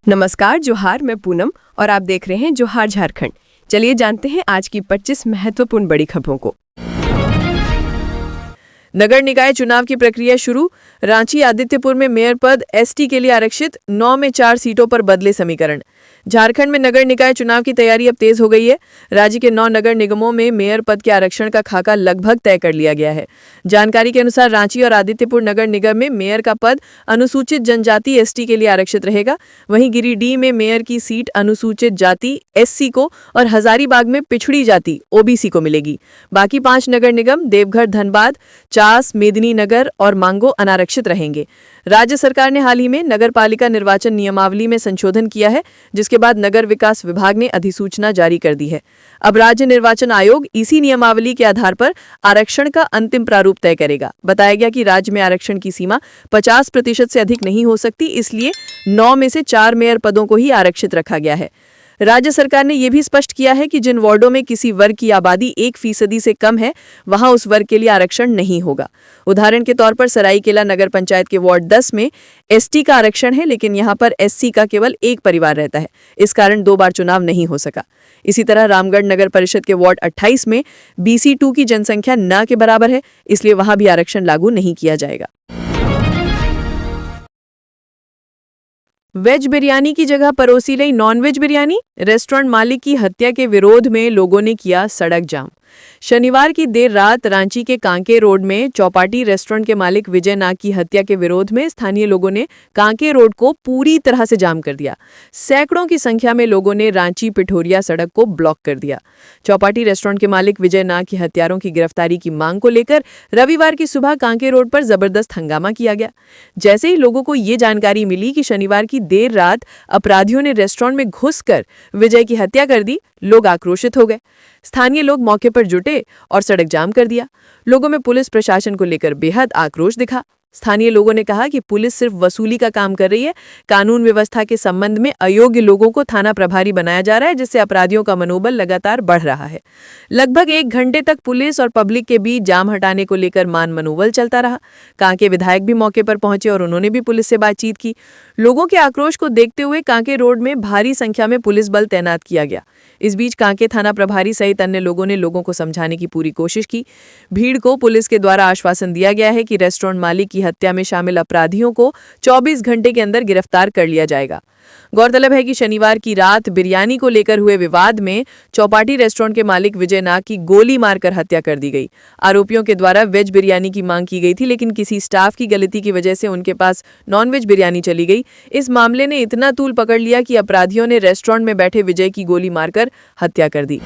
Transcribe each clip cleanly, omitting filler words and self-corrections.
नमस्कार, जोहार। मैं पूनम और आप देख रहे हैं जोहार झारखंड। चलिए जानते हैं आज की 25 महत्वपूर्ण बड़ी खबरों को। नगर निकाय चुनाव की प्रक्रिया शुरू। रांची आदित्यपुर में मेयर पद एसटी के लिए आरक्षित, 9 में 4 सीटों पर बदले समीकरण। झारखंड में नगर निकाय चुनाव की तैयारी अब तेज हो गई है। राज्य के 9 नगर निगमों में मेयर पद के आरक्षण का खाका लगभग तय कर लिया गया है। जानकारी के अनुसार रांची और आदित्यपुर नगर निगम में मेयर का पद अनुसूचित जनजाति एसटी के लिए आरक्षित रहेगा। वहीं गिरिडीह में मेयर की सीट अनुसूचित जाति एससी को और हजारीबाग में पिछड़ी जाति ओबीसी को मिलेगी। बाकी 5 नगर निगम देवघर, धनबाद, चास, मेदिनीनगर और मांगो अनारक्षित रहेंगे। राज्य सरकार ने हाल ही में नगर पालिका निर्वाचन नियमावली में संशोधन किया है, जिसके बाद नगर विकास विभाग ने अधिसूचना जारी कर दी है। अब राज्य निर्वाचन आयोग इसी नियमावली के आधार पर आरक्षण का अंतिम प्रारूप तय करेगा। बताया गया कि राज्य में आरक्षण की सीमा 50% से अधिक नहीं हो सकती, इसलिए 9 में से 4 मेयर पदों को ही आरक्षित रखा गया है। राज्य सरकार ने यह भी स्पष्ट किया है कि जिन वार्डों में किसी वर्ग की आबादी 1% से कम है, वहां उस वर्ग के लिए आरक्षण नहीं होगा। उदाहरण के तौर पर सरायकेला नगर पंचायत के वार्ड 10 में एसटी का आरक्षण है, लेकिन यहां पर एससी का केवल एक परिवार रहता है। इस कारण 2 बार चुनाव नहीं हो सका। इसी तरह रामगढ़ नगर परिषद के वार्ड 28 में BC2 की जनसंख्या न के बराबर है, इसलिए वहां भी आरक्षण लागू नहीं किया जाएगा। वेज बिरयानी की जगह परोसी गई नॉन-वेज बिरयानी। रेस्टोरेंट मालिक की हत्या के विरोध में लोगों ने किया सड़क जाम। शनिवार की देर रात रांची के कांके रोड में चौपाटी रेस्टोरेंट के मालिक विजय नाग की हत्या के विरोध में स्थानीय लोगों ने कांके रोड को पूरी तरह से जाम कर दिया। सैकड़ों की संख्या में लोगों ने रांची पिठोरिया सड़क को ब्लॉक कर दिया। चौपाटी रेस्टोरेंट के मालिक विजय नाग की हत्यारों की गिरफ्तारी की मांग को लेकर रविवार की सुबह कांके रोड पर जबरदस्त हंगामा किया गया। जैसे ही लोगों को ये जानकारी मिली कि शनिवार की देर रात अपराधियों ने रेस्टोरेंट में घुसकर विजय की हत्या कर दी, लोग आक्रोशित हो गए। स्थानीय लोग मौके पर जुटे और सड़क जाम कर दिया। लोगों में पुलिस प्रशासन को लेकर बेहद आक्रोश दिखा। स्थानीय लोगों ने कहा कि पुलिस सिर्फ वसूली का काम कर रही है। कानून व्यवस्था के संबंध में अयोग्य लोगों को थाना प्रभारी बनाया जा रहा है, जिससे अपराधियों का मनोबल लगातार बढ़ रहा है। लगभग 1 घंटे तक पुलिस और पब्लिक के बीच जाम हटाने को लेकर मान मनोबल चलता रहा। कांके विधायक भी मौके पर पहुंचे और उन्होंने भी पुलिस से बातचीत की। लोगों के आक्रोश को देखते हुए कांके रोड में भारी संख्या में पुलिस बल तैनात किया गया। इस बीच कांके थाना प्रभारी सहित अन्य लोगों ने लोगों को समझाने की पूरी कोशिश की। भीड़ को पुलिस के द्वारा आश्वासन दिया गया है कि रेस्टोरेंट मालिक की हत्या में शामिल अपराधियों को 24 घंटे के अंदर गिरफ्तार कर लिया जाएगा। गौरतलब है कि शनिवार की रात बिरयानी को लेकर हुए विवाद में चौपाटी रेस्टोरेंट के मालिक विजय नाग की गोली मारकर हत्या कर दी गई। आरोपियों के द्वारा वेज बिरयानी की मांग की गई थी, लेकिन किसी स्टाफ की गलती की वजह से उनके पास नॉन-वेज बिरयानी चली गई। इस मामले ने इतना तूल पकड़ लिया कि अपराधियों ने रेस्टोरेंट में बैठे विजय की गोली मारकर हत्या कर दी।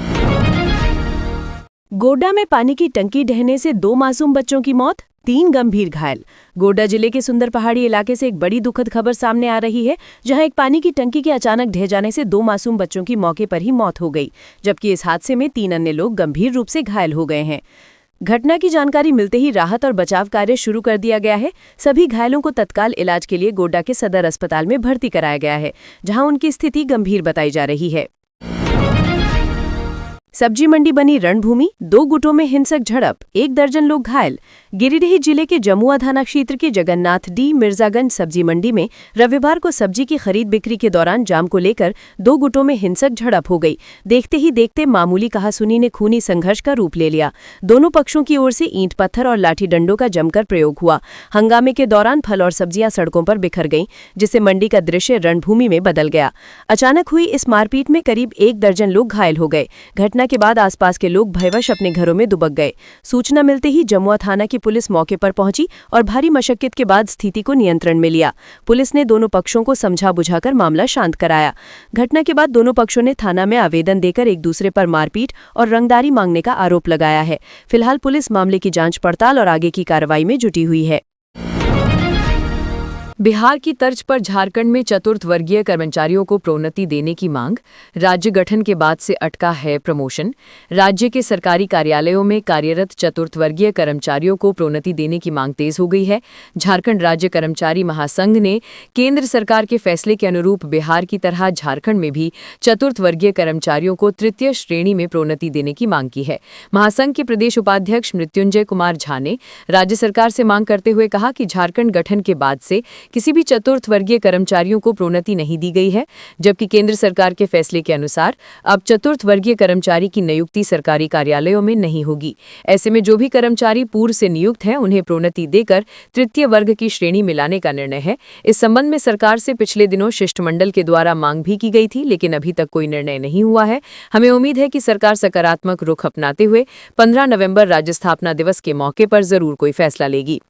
गोड्डा में पानी की टंकी ढहने से 2 मासूम बच्चों की मौत, 3 गंभीर घायल। गोड्डा जिले के सुंदर पहाड़ी इलाके से एक बड़ी दुखद खबर सामने आ रही है, जहां एक पानी की टंकी के अचानक ढह जाने से 2 मासूम बच्चों की मौके पर ही मौत हो गई, जबकि इस हादसे में 3 अन्य लोग गंभीर रूप से घायल हो गए हैं। घटना की जानकारी मिलते ही राहत और बचाव कार्य शुरू कर दिया गया है। सभी घायलों को तत्काल इलाज के लिए गोड्डा के सदर अस्पताल में भर्ती कराया गया है, जहां उनकी स्थिति गंभीर बताई जा रही है। सब्जी मंडी बनी रणभूमि, 2 गुटों में हिंसक झड़प, 1 दर्जन लोग घायल। गिरिडीह जिले के जमुआ थाना क्षेत्र के जगन्नाथ डी मिर्जागंज सब्जी मंडी में रविवार को सब्जी की खरीद बिक्री के दौरान जाम को लेकर 2 गुटों में हिंसक झड़प हो गई। देखते ही देखते मामूली कहासुनी ने खूनी संघर्ष का रूप ले लिया। दोनों पक्षों की ओर से ईंट पत्थर और लाठी डंडों का जमकर प्रयोग हुआ। हंगामे के दौरान फल और सब्जियां सड़कों पर बिखर गईं, जिससे मंडी का दृश्य रणभूमि में बदल गया। अचानक हुई इस मारपीट में करीब 1 दर्जन लोग घायल हो गए। घटना के बाद आसपास के लोग भयवश अपने घरों में दुबक गए। सूचना मिलते ही जमुआ थाना की पुलिस मौके पर पहुंची और भारी मशक्कत के बाद स्थिति को नियंत्रण में लिया। पुलिस ने दोनों पक्षों को समझा बुझाकर मामला शांत कराया। घटना के बाद दोनों पक्षों ने थाना में आवेदन देकर एक दूसरे पर मारपीट और रंगदारी मांगने का आरोप लगाया है। फिलहाल पुलिस मामले की जांच पड़ताल और आगे की कार्रवाई में जुटी हुई है। बिहार की तर्ज पर झारखंड में चतुर्थ वर्गीय कर्मचारियों को प्रोन्नति देने की मांग। राज्य गठन के बाद से अटका है प्रमोशन। राज्य के सरकारी कार्यालयों में कार्यरत चतुर्थ वर्गीय कर्मचारियों को प्रोन्नति देने की मांग तेज हो गई है। झारखंड राज्य कर्मचारी महासंघ ने केंद्र सरकार के फैसले के अनुरूप बिहार की तरह झारखंड में भी चतुर्थ वर्गीय कर्मचारियों को तृतीय श्रेणी में प्रोन्नति देने की मांग की है। महासंघ के प्रदेश उपाध्यक्ष मृत्युंजय कुमार झा ने राज्य सरकार से मांग करते हुए कहा कि झारखंड गठन के बाद से किसी भी चतुर्थ वर्गीय कर्मचारियों को प्रोन्नति नहीं दी गई है, जबकि केंद्र सरकार के फैसले के अनुसार अब चतुर्थ वर्गीय कर्मचारी की नियुक्ति सरकारी कार्यालयों में नहीं होगी। ऐसे में जो भी कर्मचारी पूर्व से नियुक्त हैं, उन्हें प्रोन्नति देकर तृतीय वर्ग की श्रेणी में लाने का निर्णय है। इस संबंध में सरकार से पिछले दिनों शिष्टमंडल के द्वारा मांग भी की गई थी, लेकिन अभी तक कोई निर्णय नहीं हुआ है। हमें उम्मीद है कि सरकार सकारात्मक रुख अपनाते हुए 15 नवंबर राज्य स्थापना दिवस के मौके पर जरूर कोई फैसला लेगी।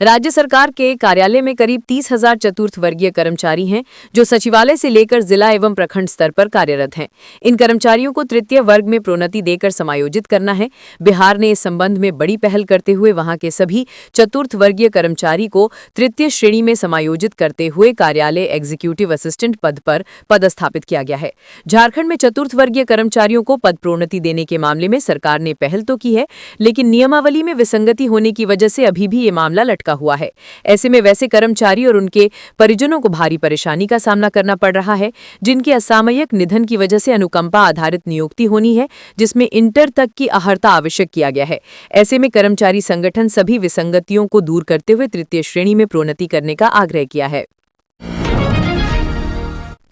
राज्य सरकार के कार्यालय में करीब 30,000 चतुर्थ वर्गीय कर्मचारी हैं, जो सचिवालय से लेकर जिला एवं प्रखंड स्तर पर कार्यरत हैं। इन कर्मचारियों को तृतीय वर्ग में प्रोन्नति देकर समायोजित करना है। बिहार ने इस संबंध में बड़ी पहल करते हुए वहां के सभी चतुर्थ वर्गीय कर्मचारी को तृतीय श्रेणी में समायोजित करते हुए कार्यालय एग्जीक्यूटिव असिस्टेंट पद पर पदस्थापित किया गया है। झारखंड में चतुर्थ वर्गीय कर्मचारियों को पद प्रोन्नति देने के मामले में सरकार ने पहल तो की है, लेकिन नियमावली में विसंगति होने की वजह से अभी भी ये मामला लटका हुआ है। ऐसे में वैसे कर्मचारी और उनके परिजनों को भारी परेशानी का सामना करना पड़ रहा है, जिनके असामयिक निधन की वजह से अनुकंपा आधारित नियुक्ति होनी है, जिसमें इंटर तक की अहर्ता आवश्यक किया गया है। ऐसे में कर्मचारी संगठन सभी विसंगतियों को दूर करते हुए तृतीय श्रेणी में प्रोन्नति करने का आग्रह किया है।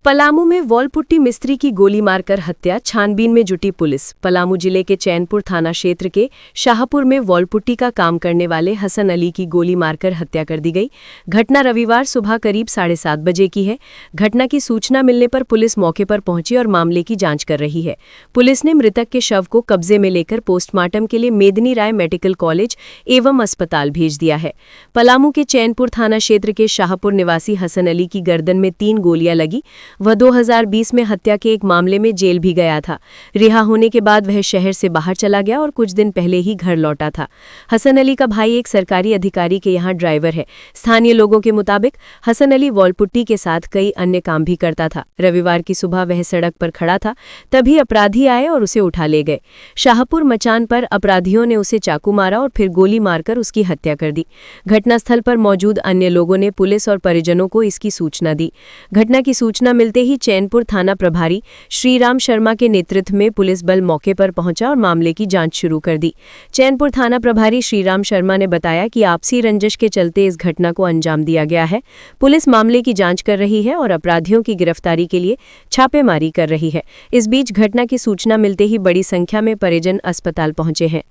पलामू में वॉलपुट्टी मिस्त्री की गोली मारकर हत्या, छानबीन में जुटी पुलिस। पलामू जिले के चैनपुर थाना क्षेत्र के शाहपुर में वॉलपुट्टी का काम करने वाले हसन अली की गोली मारकर हत्या कर दी गई। घटना रविवार सुबह करीब 7:30 बजे की है। घटना की सूचना मिलने पर पुलिस मौके पर पहुंची और मामले की जांच कर रही है। पुलिस ने मृतक के शव को कब्जे में लेकर पोस्टमार्टम के लिए मेदिनी राय मेडिकल कॉलेज एवं अस्पताल भेज दिया है। पलामू के चैनपुर थाना क्षेत्र के शाहपुर निवासी हसन अली की गर्दन में 3 गोलियां लगी। वह 2020 में हत्या के एक मामले में जेल भी गया था। रिहा होने के बाद वह शहर से बाहर चला गया और कुछ दिन पहले ही घर लौटा था। हसन अली का भाई एक सरकारी अधिकारी के यहाँ ड्राइवर है। स्थानीय लोगों के मुताबिक हसन अली वॉलपुट्टी के साथ कई अन्य काम भी करता था। रविवार की सुबह वह सड़क पर खड़ा था, तभी अपराधी आए और उसे उठा ले गए। शाहपुर मचान पर अपराधियों ने उसे चाकू मारा और फिर गोली मारकर उसकी हत्या कर दी। घटनास्थल पर मौजूद अन्य लोगों ने पुलिस और परिजनों को इसकी सूचना दी। घटना की सूचना मिलते ही चैनपुर थाना प्रभारी श्रीराम शर्मा के नेतृत्व में पुलिस बल मौके पर पहुंचा और मामले की जांच शुरू कर दी। चैनपुर थाना प्रभारी श्रीराम शर्मा ने बताया कि आपसी रंजिश के चलते इस घटना को अंजाम दिया गया है। पुलिस मामले की जांच कर रही है और अपराधियों की गिरफ्तारी के लिए छापेमारी कर रही है। इस बीच घटना की सूचना मिलते ही बड़ी संख्या में परिजन अस्पताल पहुंचे हैं।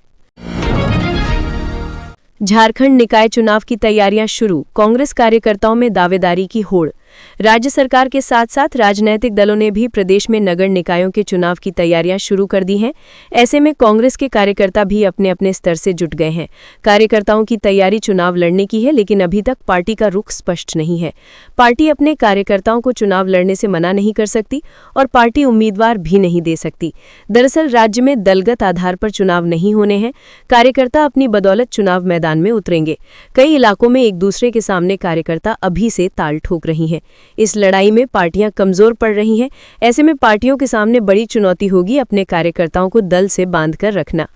झारखंड निकाय चुनाव की तैयारियां शुरू, कांग्रेस कार्यकर्ताओं में दावेदारी की होड़। राज्य सरकार के साथ साथ राजनीतिक दलों ने भी प्रदेश में नगर निकायों के चुनाव की तैयारियां शुरू कर दी हैं। ऐसे में कांग्रेस के कार्यकर्ता भी अपने अपने स्तर से जुट गए हैं। कार्यकर्ताओं की तैयारी चुनाव लड़ने की है, लेकिन अभी तक पार्टी का रुख स्पष्ट नहीं है। पार्टी अपने कार्यकर्ताओं को चुनाव लड़ने से मना नहीं कर सकती और पार्टी उम्मीदवार भी नहीं दे सकती। दरअसल राज्य में दलगत आधार पर चुनाव नहीं होने हैं। कार्यकर्ता अपनी बदौलत चुनाव मैदान में उतरेंगे। कई इलाकों में एक दूसरे के सामने कार्यकर्ता अभी से ताल ठोक रही हैं। इस लड़ाई में पार्टियां कमजोर पड़ रही हैं। ऐसे में पार्टियों के सामने बड़ी चुनौती होगी अपने कार्यकर्ताओं को दल से बांधकर रखना।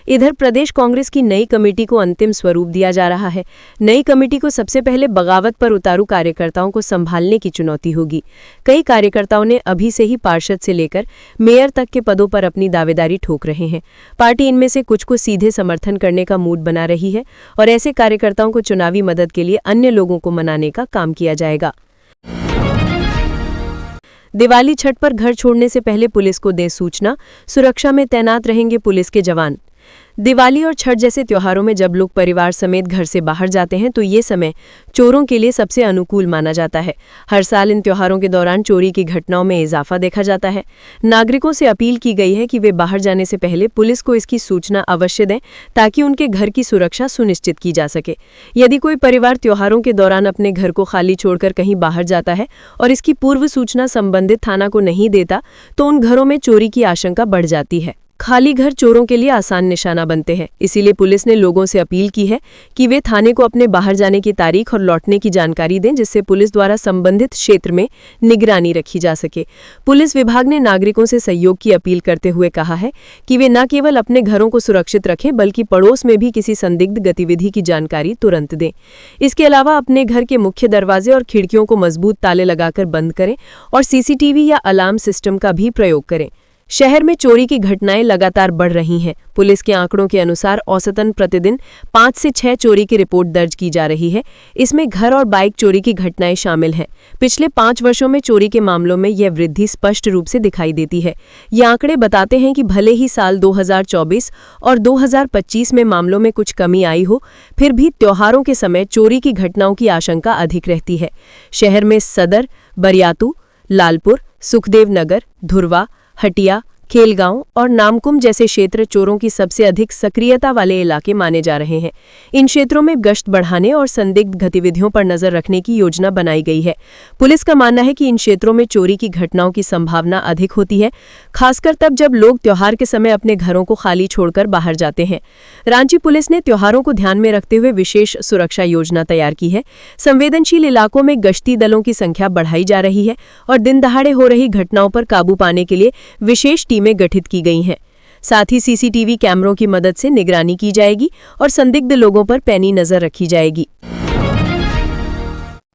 इधर प्रदेश कांग्रेस की नई कमेटी को अंतिम स्वरूप दिया जा रहा है। नई कमेटी को सबसे पहले बगावत पर उतारू कार्यकर्ताओं को संभालने की चुनौती होगी। कई कार्यकर्ताओं ने अभी से ही पार्षद से लेकर मेयर तक के पदों पर अपनी दावेदारी ठोक रहे हैं। पार्टी इनमें से कुछ को सीधे समर्थन करने का मूड बना रही है और ऐसे कार्यकर्ताओं को चुनावी मदद के लिए अन्य लोगों को मनाने का काम किया जाएगा। दिवाली छठ पर घर छोड़ने से पहले पुलिस को दें सूचना, सुरक्षा में तैनात रहेंगे पुलिस के जवान। दिवाली और छठ जैसे त्योहारों में जब लोग परिवार समेत घर से बाहर जाते हैं तो ये समय चोरों के लिए सबसे अनुकूल माना जाता है। हर साल इन त्योहारों के दौरान चोरी की घटनाओं में इजाफा देखा जाता है। नागरिकों से अपील की गई है कि वे बाहर जाने से पहले पुलिस को इसकी सूचना अवश्य दें, ताकि उनके घर की सुरक्षा सुनिश्चित की जा सके। यदि कोई परिवार त्योहारों के दौरान अपने घर को खाली छोड़कर कहीं बाहर जाता है और इसकी पूर्व सूचना संबंधित थाना को नहीं देता, तो उन घरों में चोरी की आशंका बढ़ जाती है। खाली घर चोरों के लिए आसान निशाना बनते हैं। इसीलिए पुलिस ने लोगों से अपील की है कि वे थाने को अपने बाहर जाने की तारीख और लौटने की जानकारी दें, जिससे पुलिस द्वारा संबंधित क्षेत्र में निगरानी रखी जा सके। पुलिस विभाग ने नागरिकों से सहयोग की अपील करते हुए कहा है कि वे न केवल अपने घरों को सुरक्षित रखें, बल्कि पड़ोस में भी किसी संदिग्ध गतिविधि की जानकारी तुरंत दें। इसके अलावा अपने घर के मुख्य दरवाजे और खिड़कियों को मजबूत ताले लगाकर बंद करें और सीसीटीवी या अलार्म सिस्टम का भी प्रयोग करें। शहर में चोरी की घटनाएं लगातार बढ़ रही हैं। पुलिस के आंकड़ों के अनुसार औसतन प्रतिदिन 5 से 6 चोरी की रिपोर्ट दर्ज की जा रही है। इसमें घर और बाइक चोरी की घटनाएं शामिल हैं। पिछले 5 वर्षों में चोरी के मामलों में यह वृद्धि स्पष्ट रूप से दिखाई देती है। ये आंकड़े बताते हैं कि भले ही साल 2024 और 2025 में मामलों में कुछ कमी आई हो, फिर भी त्योहारों के समय चोरी की घटनाओं की आशंका अधिक रहती है। शहर में सदर, बरियातू, लालपुर, सुखदेव नगर, धुरवा, हटिया, खेलगांव और नामकुम जैसे क्षेत्र चोरों की सबसे अधिक सक्रियता वाले इलाके माने जा रहे हैं। इन क्षेत्रों में गश्त बढ़ाने और संदिग्ध गतिविधियों पर नजर रखने की योजना बनाई गई है। पुलिस का मानना है कि इन क्षेत्रों में चोरी की घटनाओं की संभावना अधिक होती है, खासकर तब जब लोग त्योहार के समय अपने घरों को खाली छोड़कर बाहर जाते हैं। रांची पुलिस ने त्योहारों को ध्यान में रखते हुए विशेष सुरक्षा योजना तैयार की है। संवेदनशील इलाकों में गश्ती दलों की संख्या बढ़ाई जा रही है और दिन दहाड़े हो रही घटनाओं पर काबू पाने के लिए विशेष टीमें गठित की गई हैं। साथ ही सीसीटीवी कैमरों की मदद से निगरानी की जाएगी और संदिग्ध लोगों पर पैनी नजर रखी जाएगी।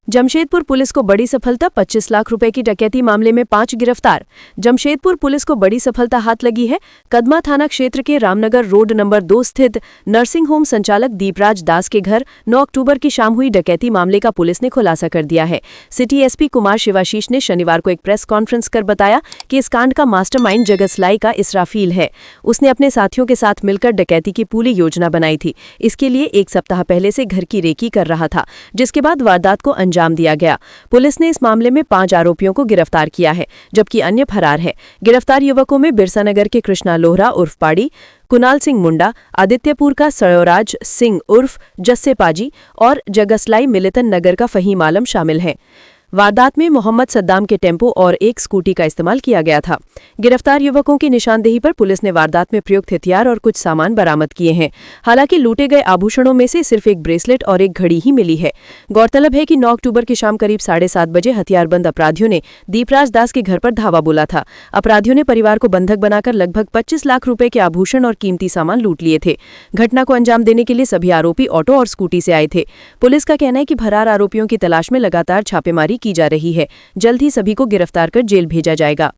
जमशेदपुर पुलिस को बड़ी सफलता, 25 लाख रुपए की डकैती मामले में 5 गिरफ्तार। जमशेदपुर पुलिस को बड़ी सफलता हाथ लगी है। कदमा थाना क्षेत्र के रामनगर रोड नंबर 2 स्थित नर्सिंग होम संचालक दीपराज दास के घर 9 अक्टूबर की शाम हुई डकैती मामले का पुलिस ने खुलासा कर दिया है। सिटी एसपी कुमार शिवाशीष ने शनिवार को एक प्रेस कॉन्फ्रेंस कर बताया कि इस कांड का मास्टरमाइंड जगसलाई का इसराफील है। उसने अपने साथियों के साथ मिलकर डकैती की पूरी योजना बनाई थी। इसके लिए 1 सप्ताह पहले से घर की रेकी कर रहा था, जिसके बाद वारदात को अंजाम दिया गया। पुलिस ने इस मामले में 5 आरोपियों को गिरफ्तार किया है, जबकि अन्य फरार है। गिरफ्तार युवकों में बिरसानगर के कृष्णा लोहरा उर्फ पाड़ी, कुणाल सिंह मुंडा, आदित्यपुर का सयोराज सिंह उर्फ जस्से पाजी और जगसलाई मिलितन नगर का फहीम आलम शामिल हैं। वारदात में मोहम्मद सद्दाम के टेम्पो और एक स्कूटी का इस्तेमाल किया गया था। गिरफ्तार युवकों की निशानदेही पर पुलिस ने वारदात में प्रयुक्त हथियार और कुछ सामान बरामद किए हैं। हालांकि लूटे गए आभूषणों में से सिर्फ एक ब्रेसलेट और एक घड़ी ही मिली है। गौरतलब है कि 9 अक्टूबर की शाम करीब 7:30 बजे हथियारबंद अपराधियों ने दीपराज दास के घर पर धावा बोला था। अपराधियों ने परिवार को बंधक बनाकर लगभग 25 लाख रुपए के आभूषण और कीमती सामान लूट लिए थे। घटना को अंजाम देने के लिए सभी आरोपी ऑटो और स्कूटी से आए थे। पुलिस का कहना है कि फरार आरोपियों की तलाश में लगातार छापेमारी की जा रही है। जल्द ही सभी को गिरफ्तार कर जेल भेजा जाएगा।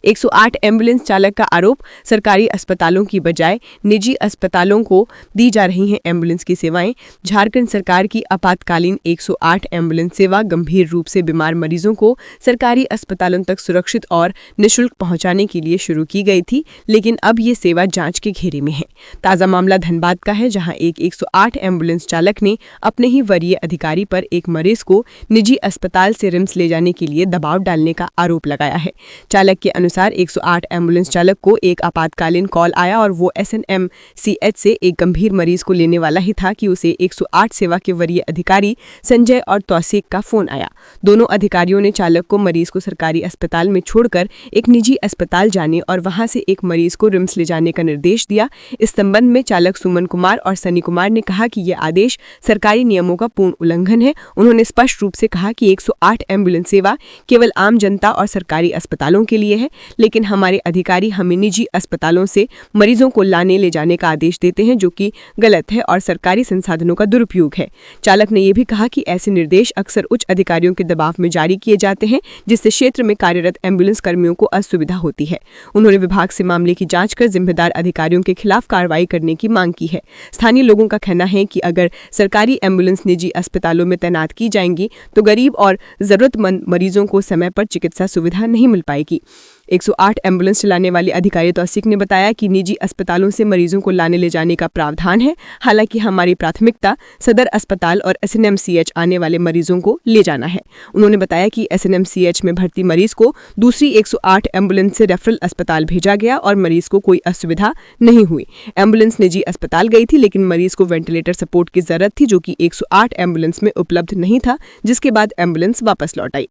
108 एम्बुलेंस चालक का आरोप, सरकारी अस्पतालों की बजाय निजी अस्पतालों को दी जा रही हैं एम्बुलेंस की सेवाएं। झारखंड सरकार की आपातकालीन 108 एम्बुलेंस सेवा गंभीर रूप से बीमार मरीजों को सरकारी अस्पतालों तक सुरक्षित और निःशुल्क पहुंचाने के लिए शुरू की गई थी, लेकिन अब ये सेवा जांच के घेरे में है। ताज़ा मामला धनबाद का है, जहां एक 108 एम्बुलेंस चालक ने अपने ही वरीय अधिकारी पर एक मरीज को निजी अस्पताल से रिम्स ले जाने के लिए दबाव डालने का आरोप लगाया है। चालक के अनुसार 108 एम्बुलेंस चालक को एक आपातकालीन कॉल आया और वो SNMCH से एक गंभीर मरीज को लेने वाला ही था कि उसे 108 सेवा के वरीय अधिकारी संजय और तौसीक का फोन आया। दोनों अधिकारियों ने चालक को मरीज को सरकारी अस्पताल में छोड़कर एक निजी अस्पताल जाने और वहां से एक मरीज को रिम्स ले जाने का निर्देश दिया। इस संबंध में चालक सुमन कुमार और सनी कुमार ने कहा कि यह आदेश सरकारी नियमों का पूर्ण उल्लंघन है। उन्होंने स्पष्ट रूप से कहा कि 108 एम्बुलेंस सेवा केवल आम जनता और सरकारी अस्पतालों के लिए है, लेकिन हमारे अधिकारी हमें निजी अस्पतालों से मरीजों को लाने ले जाने का आदेश देते हैं, जो कि गलत है और सरकारी संसाधनों का दुरुपयोग है। चालक ने यह भी कहा कि ऐसे निर्देश अक्सर उच्च अधिकारियों के दबाव में जारी किए जाते हैं, जिससे क्षेत्र में कार्यरत एम्बुलेंस कर्मियों को असुविधा होती है। उन्होंने विभाग से मामले की जांच कर जिम्मेदार अधिकारियों के खिलाफ कार्रवाई करने की मांग की है। स्थानीय लोगों का कहना है कि अगर सरकारी एम्बुलेंस निजी अस्पतालों में तैनात की जाएंगी तो गरीब और जरूरतमंद मरीजों को समय पर चिकित्सा सुविधा नहीं मिल पाएगी। 108 एम्बुलेंस चलाने वाले अधिकारी तौसीक ने बताया कि निजी अस्पतालों से मरीजों को लाने ले जाने का प्रावधान है। हालांकि हमारी प्राथमिकता सदर अस्पताल और SNMCH आने वाले मरीजों को ले जाना है। उन्होंने बताया कि SNMCH में भर्ती मरीज को दूसरी 108 एम्बुलेंस से रेफरल अस्पताल भेजा गया और मरीज को कोई असुविधा नहीं हुई। एम्बुलेंस निजी अस्पताल गई थी, लेकिन मरीज को वेंटिलेटर सपोर्ट की जरूरत थी, जो कि 108 एम्बुलेंस में उपलब्ध नहीं था, जिसके बाद एम्बुलेंस वापस लौट आई।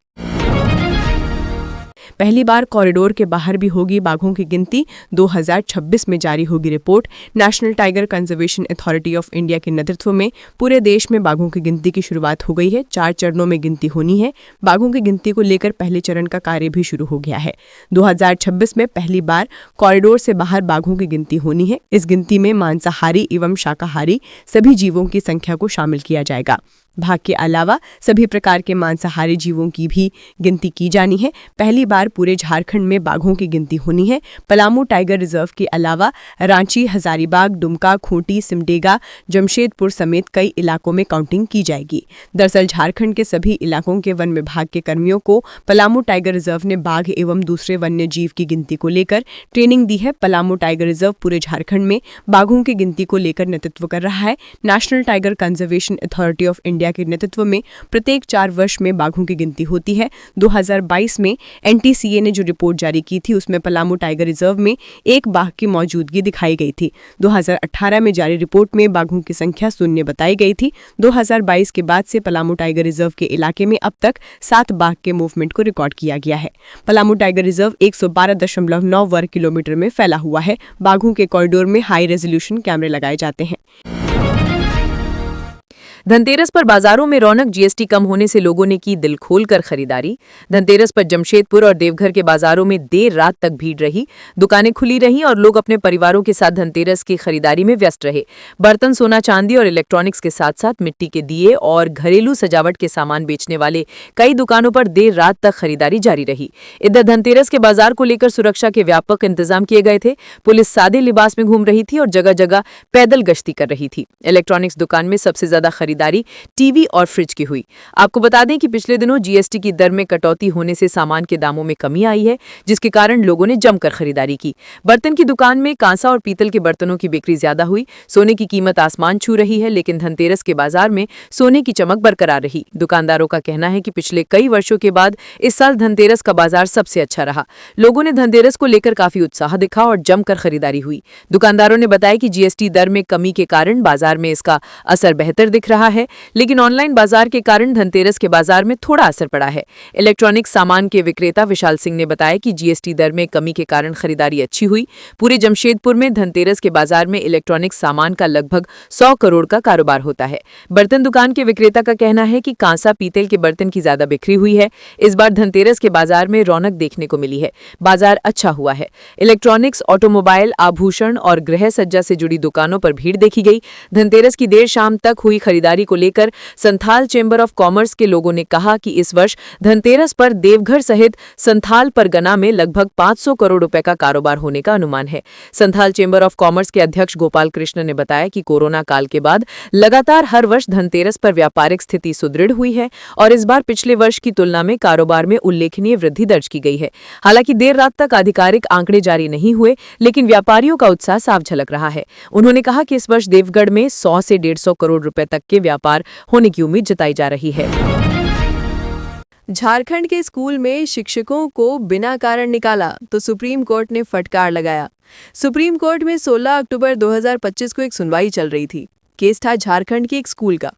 पहली बार कॉरिडोर के बाहर भी होगी बाघों की गिनती, 2026 में जारी होगी report. National tiger conservation authority of India के नेतृत्व में पूरे देश में बाघों की गिनती की शुरुआत हो गई है। 4 चरणों में गिनती होनी है। बाघों की गिनती को लेकर पहले चरण का कार्य भी शुरू हो गया है। 2026 में पहली बार कॉरिडोर से बाहर बाघों की गिनती होनी है। इस गिनती में मांसाहारी एवं शाकाहारी सभी जीवों की संख्या को शामिल किया जाएगा। भाग के अलावा सभी प्रकार के मांसाहारी जीवों की भी गिनती की जानी है। पहली बार पूरे झारखंड में बाघों की गिनती होनी है। पलामू टाइगर रिजर्व के अलावा रांची, हजारीबाग, दुमका, खूंटी, सिमडेगा, जमशेदपुर समेत कई इलाकों में काउंटिंग की जाएगी। दरअसल झारखंड के सभी इलाकों के वन विभाग के कर्मियों को पलामू टाइगर रिजर्व ने बाघ एवं दूसरे वन्य जीव की गिनती को लेकर ट्रेनिंग दी है। पलामू टाइगर रिजर्व पूरे झारखंड में बाघों की गिनती को लेकर नेतृत्व कर रहा है। National tiger conservation authority of India के नेतृत्व में प्रत्येक 4 वर्ष में बाघों की गिनती होती है। 2022 में NTCA ने जो रिपोर्ट जारी की थी उसमें पलामू टाइगर रिजर्व में 1 बाघ की मौजूदगी दिखाई गई थी। 2018 में जारी रिपोर्ट में बाघों की संख्या 0 बताई गई थी। 2022 के बाद से पलामू टाइगर रिजर्व के इलाके में अब तक 7 बाघ के मूवमेंट को रिकॉर्ड किया गया है। पलामू टाइगर रिजर्व 112.9 वर्ग किलोमीटर में फैला हुआ है। बाघों के कॉरिडोर में हाई रेजोल्यूशन कैमरे लगाए जाते हैं। धनतेरस पर बाजारों में रौनक, जीएसटी कम होने से लोगों ने की दिल खोलकर खरीदारी। धनतेरस पर जमशेदपुर और देवघर के बाजारों में देर रात तक भीड़ रही, दुकानें खुली रहीं और लोग अपने परिवारों के साथ धनतेरस की खरीदारी में व्यस्त रहे। बर्तन, सोना चांदी और इलेक्ट्रॉनिक्स के साथ साथ मिट्टी के दिए और घरेलू सजावट के सामान बेचने वाले कई दुकानों पर देर रात तक खरीदारी जारी रही। इधर धनतेरस के बाजार को लेकर सुरक्षा के व्यापक इंतजाम किए गए थे। पुलिस सादे लिबास में घूम रही थी और जगह जगह पैदल गश्ती कर रही थी। इलेक्ट्रॉनिक्स दुकान में सबसे ज्यादा खरीदारी टीवी और फ्रिज की हुई। आपको बता दें कि पिछले दिनों जीएसटी की दर में कटौती होने से सामान के दामों में कमी आई है, जिसके कारण लोगों ने जमकर खरीदारी की। बर्तन की दुकान में कांसा और पीतल के बर्तनों की बिक्री ज्यादा हुई। सोने की कीमत आसमान छू रही है, लेकिन धनतेरस के बाजार में सोने की चमक बरकरार रही। दुकानदारों का कहना है कि पिछले कई वर्षों के बाद इस साल धनतेरस का बाजार सबसे अच्छा रहा। लोगों ने धनतेरस को लेकर काफी उत्साह दिखा और जमकर खरीदारी हुई। दुकानदारों ने बताया कि जीएसटी दर में कमी के कारण बाजार में इसका असर बेहतर दिख रहा है, लेकिन ऑनलाइन बाजार के कारण धनतेरस के बाजार में थोड़ा असर पड़ा है। इलेक्ट्रॉनिक सामान के विक्रेता विशाल सिंह ने बताया कि जीएसटी दर में कमी के कारण खरीदारी अच्छी हुई। पूरे जमशेदपुर में धनतेरस के बाजार में इलेक्ट्रॉनिक सामान का लगभग 100 करोड़ का कारोबार होता है। बर्तन दुकान के विक्रेता का कहना है कि कांसा, पीतल के बर्तन की ज्यादा बिक्री हुई है। इस बार धनतेरस के बाजार में रौनक देखने को मिली है। बाजार अच्छा हुआ है। इलेक्ट्रॉनिक्स, ऑटोमोबाइल, आभूषण और गृह सज्जा से जुड़ी दुकानों पर भीड़ देखी गई। धनतेरस की देर शाम तक हुई खरीदारी को लेकर संथाल चेंबर ऑफ कॉमर्स के लोगों ने कहा कि इस वर्ष धनतेरस पर देवघर सहित संथाल परगना में लगभग 500 करोड़ रुपए का कारोबार होने का अनुमान है। संथाल चेंबर ऑफ कॉमर्स के अध्यक्ष गोपाल कृष्ण ने बताया कि कोरोना काल के बाद लगातार हर वर्ष धनतेरस पर व्यापारिक स्थिति सुदृढ़ हुई है और इस बार पिछले वर्ष की तुलना में कारोबार में उल्लेखनीय वृद्धि दर्ज की गई है। हालांकि देर रात तक आधिकारिक आंकड़े जारी नहीं हुए, लेकिन व्यापारियों का उत्साह साफ झलक रहा है। उन्होंने कहा कि इस वर्ष देवगढ़ में 100 से 150 करोड़ रुपए तक के व्यापार होने की उम्मीद जताई जा रही है। झारखंड के स्कूल में शिक्षकों को बिना कारण निकाला तो सुप्रीम कोर्ट ने फटकार लगाया। सुप्रीम कोर्ट में 16 अक्टूबर 2025 को एक सुनवाई चल रही थी। केस था झारखंड के एक स्कूल का,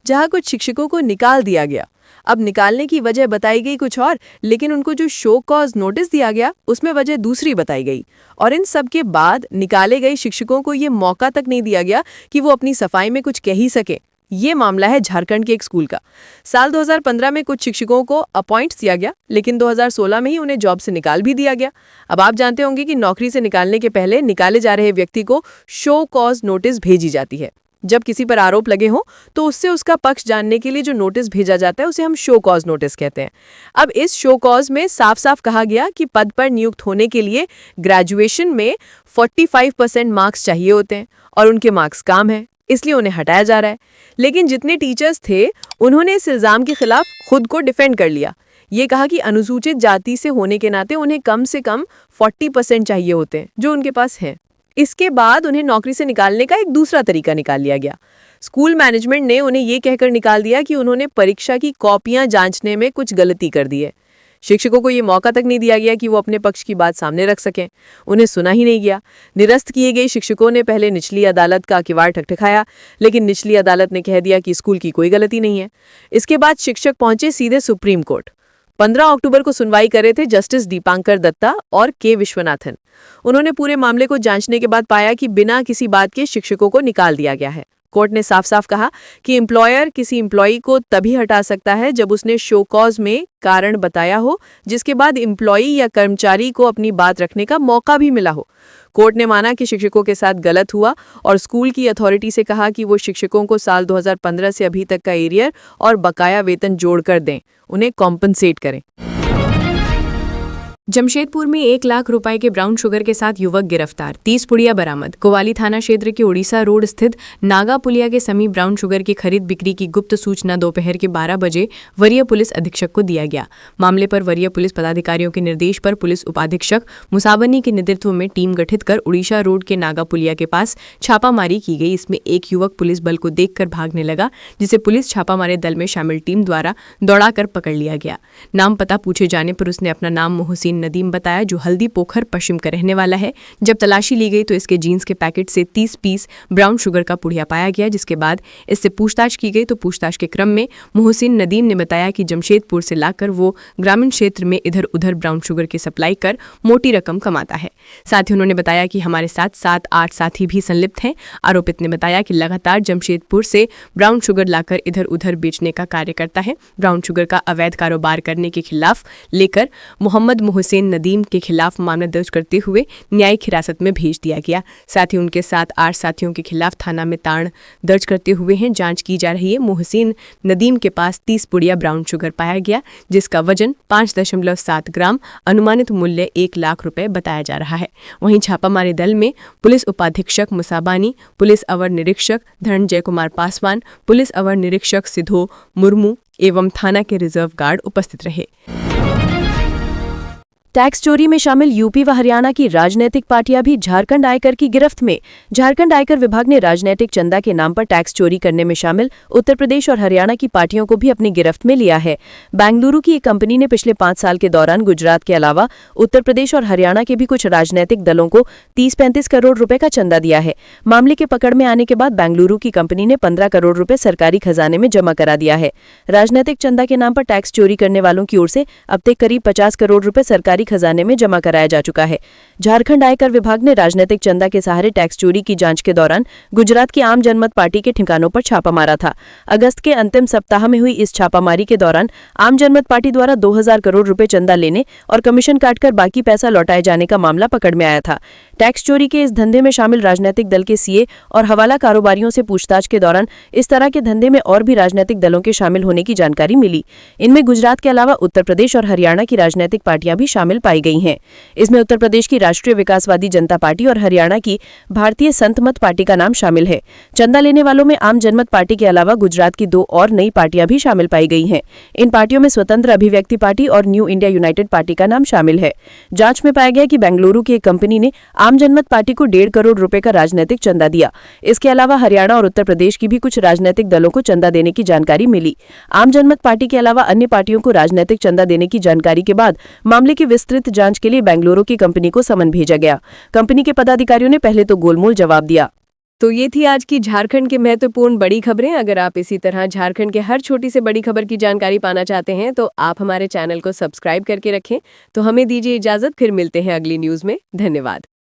जहां कुछ शिक्षकों को निकाल दिया गया। अब निकालने की वजह बताई गई कुछ और, लेकिन उनको जो शो कॉज नोटिस दिया गया उसमें वजह दूसरी बताई गई। और इन सब के बाद निकाले गए शिक्षकों को ये मौका तक नहीं दिया गया कि वो अपनी सफाई में कुछ कह ही सके। ये मामला है झारखंड के एक स्कूल का। साल 2015 में कुछ शिक्षकों को अपॉइंट्स दिया गया, लेकिन 2016 में ही उन्हें जॉब से निकाल भी दिया गया। अब आप जानते होंगे कि नौकरी से निकालने के पहले निकाले जा रहे व्यक्ति को शो कॉज नोटिस भेजी जाती है। जब किसी पर आरोप लगे हों तो उससे उसका पक्ष जानने के लिए जो नोटिस भेजा जाता है उसे हम शो कॉज नोटिस कहते हैं। अब इस शो कॉज में साफ साफ कहा गया कि पद पर नियुक्त होने के लिए ग्रेजुएशन में 45% मार्क्स चाहिए होते हैं और उनके मार्क्स कम हैं, इसलिए उन्हें हटाया जा रहा है। लेकिन जितने टीचर्स थे उन्होंने इस इल्जाम के खिलाफ खुद को डिफेंड कर लिया। ये कहा कि अनुसूचित जाति से होने के नाते उन्हें कम से कम 40% चाहिए होते हैं, जो उनके पास है। इसके बाद उन्हें नौकरी से निकालने का एक दूसरा तरीका निकाल लिया गया। स्कूल मैनेजमेंट ने उन्हें ये कहकर निकाल दिया कि उन्होंने परीक्षा की कॉपियां जांचने में कुछ गलती कर दी है। शिक्षकों को ये मौका तक नहीं दिया गया कि वो अपने पक्ष की बात सामने रख सकें। उन्हें सुना ही नहीं गया। निरस्त किए गए शिक्षकों ने पहले निचली अदालत का किवाड़ ठकठकाया, लेकिन निचली अदालत ने कह दिया कि स्कूल की कोई गलती नहीं है। इसके बाद शिक्षक पहुंचे सीधे सुप्रीम कोर्ट। 15 अक्टूबर को सुनवाई कर रहे थे जस्टिस दीपांकर दत्ता और के विश्वनाथन। उन्होंने पूरे मामले को जांचने के बाद पाया कि बिना किसी बात के शिक्षकों को निकाल दिया गया है। कोर्ट ने साफ साफ कहा कि एम्प्लॉयर किसी एम्प्लॉई को तभी हटा सकता है जब उसने शो कॉज में कारण बताया हो, जिसके बाद एम्प्लॉई या कर्मचारी को अपनी बात रखने का मौका भी मिला हो। कोर्ट ने माना कि शिक्षकों के साथ गलत हुआ और स्कूल की अथॉरिटी से कहा कि वो शिक्षकों को साल 2015 से अभी तक का एरियर और बकाया वेतन जोड़कर दें, उन्हें कॉम्पनसेट करें। जमशेदपुर में 1 लाख रुपए के ब्राउन शुगर के साथ युवक गिरफ्तार, 30 पुड़िया बरामद। कोवाली थाना क्षेत्र के उड़ीसा रोड स्थित नागा पुलिया के समीप ब्राउन शुगर की खरीद बिक्री की गुप्त सूचना दोपहर के 12 बजे वरीय पुलिस अधीक्षक को दिया गया। मामले पर वरीय पुलिस पदाधिकारियों के निर्देश पर पुलिस उपाधीक्षक मुसाबनी के नेतृत्व में टीम गठित कर उड़ीसा रोड के नागा पुलिया के पास छापामारी की गई। इसमें एक युवक पुलिस बल को देखकर भागने लगा, जिसे पुलिस छापामारे दल में शामिल टीम द्वारा दौड़ाकर पकड़ लिया गया। नाम पता पूछे जाने पर उसने अपना नाम मोहसिन नदीम बताया, जो हल्दी पोखर पश्चिम का रहने वाला है। जब तलाशी ली गई तो इसके जीन्स के पैकेट से 30 पीस ब्राउन शुगर का पुड़िया पाया गया, जिसके बाद इससे पूछताछ की गई तो पूछताछ के क्रम में मोहसिन नदीम ने बताया कि जमशेदपुर से लाकर वो ग्रामीण क्षेत्र में इधर उधर ब्राउन शुगर की सप्लाई कर मोटी रकम कमाता है। साथ ही उन्होंने बताया कि हमारे साथ 7-8 साथी भी संलिप्त हैं। आरोपित ने बताया कि लगातार जमशेदपुर से ब्राउन शुगर लाकर इधर उधर बेचने का कार्य करता है। ब्राउन शुगर का अवैध कारोबार करने के खिलाफ लेकर मोहम्मद मोहसिन नदीम के खिलाफ मामला दर्ज करते हुए न्यायिक हिरासत में भेज दिया गया। साथ ही उनके साथ 8 साथियों के खिलाफ थाना में ताड़ दर्ज करते हुए हैं जांच की जा रही है। मोहसिन नदीम के पास 30 पुड़िया ब्राउन शुगर पाया गया, जिसका वजन 5.7 ग्राम, अनुमानित मूल्य 1 लाख रुपए बताया जा रहा है। वहीं छापामारी दल में पुलिस उपाधीक्षक मुसाबानी, पुलिस अवर निरीक्षक धनंजय कुमार पासवान, पुलिस अवर निरीक्षक सिद्धो मुर्मू एवं थाना के रिजर्व गार्ड उपस्थित रहे। टैक्स चोरी में शामिल यूपी व हरियाणा की राजनीतिक पार्टियां भी झारखंड आयकर की गिरफ्त में। झारखंड आयकर विभाग ने राजनीतिक चंदा के नाम पर टैक्स चोरी करने में शामिल उत्तर प्रदेश और हरियाणा की पार्टियों को भी अपनी गिरफ्त में लिया है। बेंगलुरु की एक कंपनी ने पिछले 5 साल के दौरान गुजरात के अलावा उत्तर प्रदेश और हरियाणा के भी कुछ राजनीतिक दलों को 30-35 करोड़ रुपए का चंदा दिया है। मामले के पकड़ में आने के बाद बेंगलुरु की कंपनी ने 15 करोड़ रुपए सरकारी खजाने में जमा करा दिया है। राजनीतिक चंदा के नाम पर टैक्स चोरी करने वालों की ओर से अब तक करीब 50 करोड़ रुपए सरकारी खजाने में जमा कराया जा चुका है। झारखंड आयकर विभाग ने राजनीतिक चंदा के सहारे टैक्स चोरी की जांच के दौरान गुजरात की आम जनमत पार्टी के ठिकानों पर छापा मारा था। अगस्त के अंतिम सप्ताह में हुई इस छापामारी के दौरान आम जनमत पार्टी द्वारा 2000 करोड़ रुपए चंदा लेने और कमीशन काटकर बाकी पैसा लौटाए जाने का मामला पकड़ में आया था। टैक्स चोरी के इस धंधे में शामिल राजनीतिक दल के सीए और हवाला कारोबारियों से पूछताछ के दौरान इस तरह के धंधे में और भी राजनीतिक दलों के शामिल होने की जानकारी मिली। इनमें गुजरात के अलावा उत्तर प्रदेश और हरियाणा की राजनीतिक पार्टियां भी शामिल पाई गई हैं। इसमें उत्तर प्रदेश की राष्ट्रीय विकासवादी जनता पार्टी और हरियाणा की भारतीय संत मत पार्टी का नाम शामिल है। चंदा लेने वालों में आम जनमत पार्टी के अलावा गुजरात की 2 और नई पार्टियां भी शामिल पाई गई हैं। इन पार्टियों में स्वतंत्र अभिव्यक्ति पार्टी और न्यू इंडिया यूनाइटेड पार्टी का नाम शामिल है। जांच में पाया गया कि बेंगलुरु की एक कंपनी ने आम जनमत पार्टी को 1.5 करोड़ रुपए का राजनीतिक चंदा दिया। इसके अलावा हरियाणा और उत्तर प्रदेश की भी कुछ राजनीतिक दलों को चंदा देने की जानकारी मिली। आम जनमत पार्टी के अलावा अन्य पार्टियों को राजनीतिक चंदा देने की जानकारी के बाद मामले की विस्तृत जांच के लिए बेंगलुरु की कंपनी को समन भेजा गया। कंपनी के पदाधिकारियों ने पहले तो गोलमोल जवाब दिया। तो ये थी आज की झारखंड के महत्वपूर्ण बड़ी खबरें। अगर आप इसी तरह झारखंड के हर छोटी से बड़ी खबर की जानकारी पाना चाहते हैं तो आप हमारे चैनल को सब्सक्राइब करके रखें। तो हमें दीजिए इजाजत, फिर मिलते हैं अगली न्यूज में। धन्यवाद।